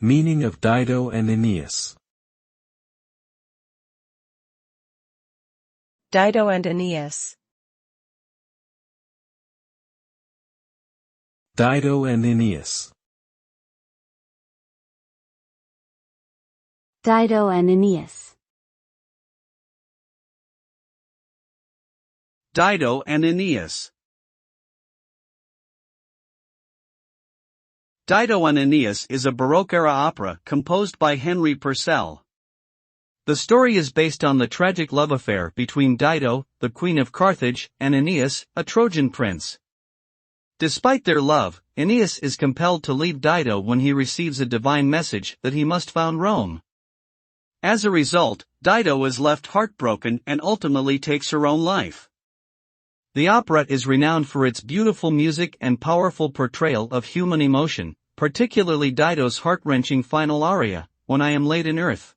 Meaning of Dido and Aeneas. Dido and Aeneas. Dido and Aeneas. Dido and Aeneas. Dido and Aeneas. Dido and Aeneas is a Baroque-era opera composed by Henry Purcell. The story is based on the tragic love affair between Dido, the Queen of Carthage, and Aeneas, a Trojan prince. Despite their love, Aeneas is compelled to leave Dido when he receives a divine message that he must found Rome. As a result, Dido is left heartbroken and ultimately takes her own life. The opera is renowned for its beautiful music and powerful portrayal of human emotion, particularly Dido's heart-wrenching final aria, "When I Am Laid in Earth."